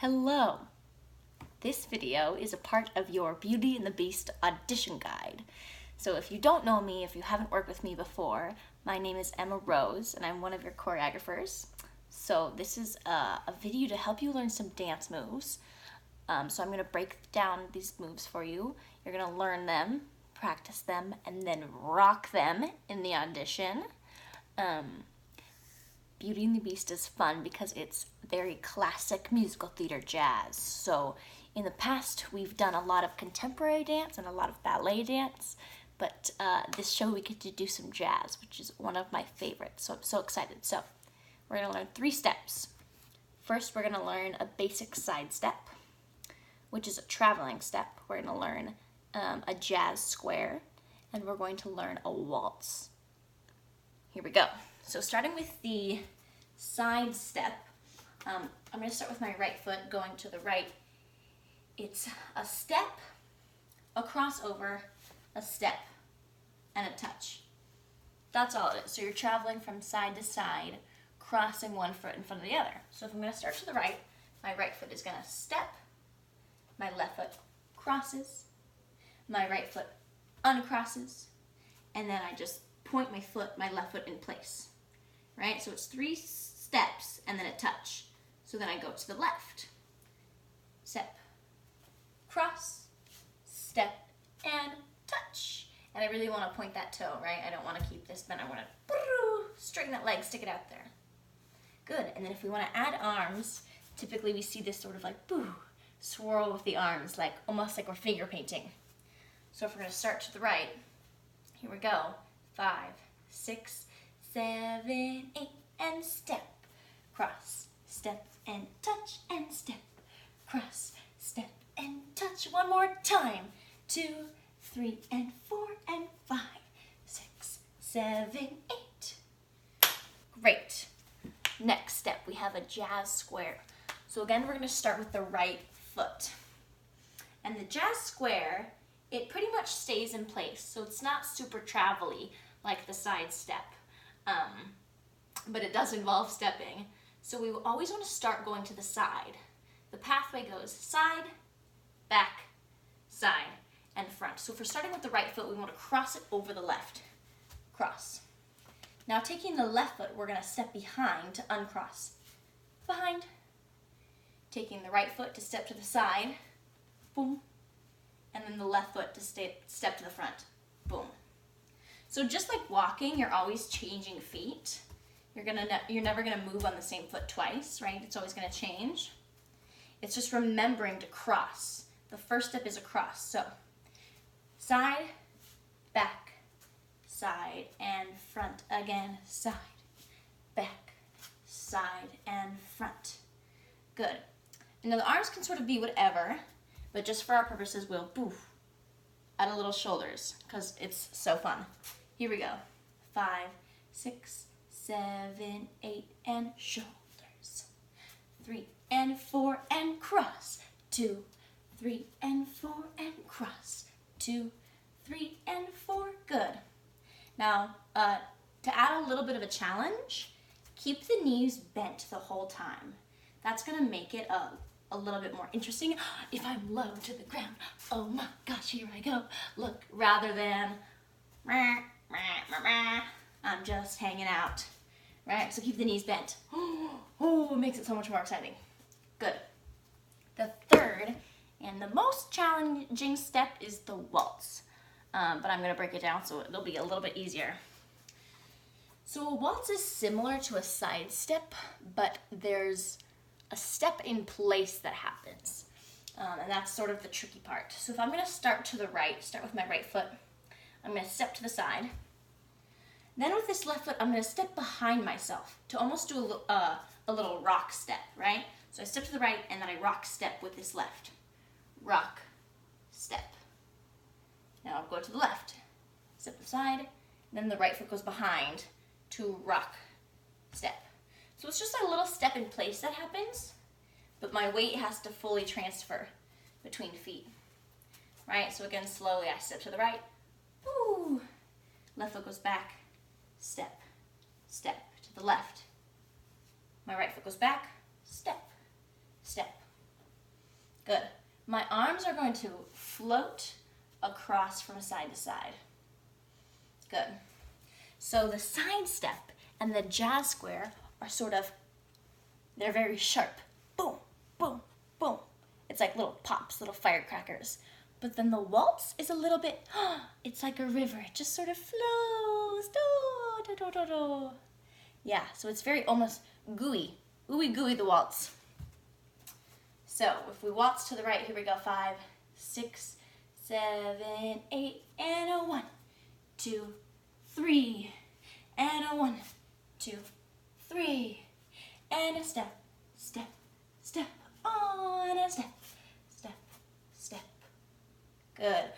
Hello! This video is a part of your Beauty and the Beast audition guide. So if you don't know me, if you haven't worked with me before, my name is Emma Rose and I'm one of your choreographers. So this is a video to help you learn some dance moves. So I'm going to break down these moves for you. You're going to learn them, practice them, and then rock them in the audition. Beauty and the Beast is fun because it's very classic musical theater jazz. So in the past, we've done a lot of contemporary dance and a lot of ballet dance, but this show we get to do some jazz, which is one of my favorites. So I'm so excited. So we're gonna learn 3 steps. First, we're gonna learn a basic side step, which is a traveling step. We're gonna learn a jazz square, and we're going to learn a waltz. Here we go. So starting with the side step, I'm going to start with my right foot going to the right. It's a step, a crossover, a step, and a touch. That's all it is. So you're traveling from side to side, crossing one foot in front of the other. So if I'm going to start to the right, my right foot is going to step, my left foot crosses, my right foot uncrosses, and then I just point my left foot in place. Right? So it's 3 steps and then a touch. So then I go to the left. Step, cross, step, and touch. And I really want to point that toe, right? I don't want to keep this bent. I want to straighten that leg, stick it out there. Good. And then if we want to add arms, typically we see this sort of like swirl with the arms, like almost like we're finger painting. So if we're going to start to the right, here we go. 5, 6, 7, 8, and step, cross, step, and touch, and step, cross, step, and touch. One more time. 2, 3, and 4, and 5, 6, 7, 8. Great. Next step, we have a jazz square. So again, we're going to start with the right foot. And the jazz square, it pretty much stays in place. So it's not super travel-y like the side step. But it does involve stepping. So we always want to start going to the side. The pathway goes side, back, side, and front. So if we're starting with the right foot, we want to cross it over the left. Cross. Now taking the left foot, we're going to step behind to uncross. Behind. Taking the right foot to step to the side. Boom. And then the left foot to step to the front. Boom. So just like walking, you're always changing feet. You're never gonna move on the same foot twice, right? It's always gonna change. It's just remembering to cross. The first step is a cross. So side, back, side, and front. Again, side, back, side, and front. Good. And now the arms can sort of be whatever, but just for our purposes, we'll add a little shoulders because it's so fun. Here we go. 5, 6, 7, 8, and shoulders. 3 and 4 and cross. 2, 3 and 4 and cross. 2, 3 and 4. Good. Now, to add a little bit of a challenge, keep the knees bent the whole time. That's going to make it a little bit more interesting. If I'm low to the ground, oh my gosh, here I go. Look, rather than I'm just hanging out, right? So keep the knees bent. Oh, it makes it so much more exciting. Good. The third and the most challenging step is the waltz. But I'm going to break it down so it'll be a little bit easier. So a waltz is similar to a side step, but there's a step in place that happens. And that's sort of the tricky part. So if I'm going to start to the right, start with my right foot, I'm going to step to the side. Then with this left foot, I'm going to step behind myself to almost do a little rock step, right? So I step to the right and then I rock step with this left. Rock, step. Now I'll go to the left, step to the side, then the right foot goes behind to rock, step. So it's just a little step in place that happens, but my weight has to fully transfer between feet, right? So again, slowly I step to the right, woo, left foot goes back, step, step to the left. My right foot goes back, step, step, my arms are going to float across from side to side. Good. So the side step and the jazz square are sort of, they're very sharp. Boom, boom, boom. It's like little pops, little firecrackers. But then the waltz is a little bit, it's like a river. It just sort of flows. Do, do, do, do, do. Yeah, so it's very almost gooey. Ooey gooey, the waltz. So if we waltz to the right, here we go. 5, 6, 7, 8, and a 1, 2, 3, and a 1, 2, 3, and a step, step, step, on a step, step, step. Good.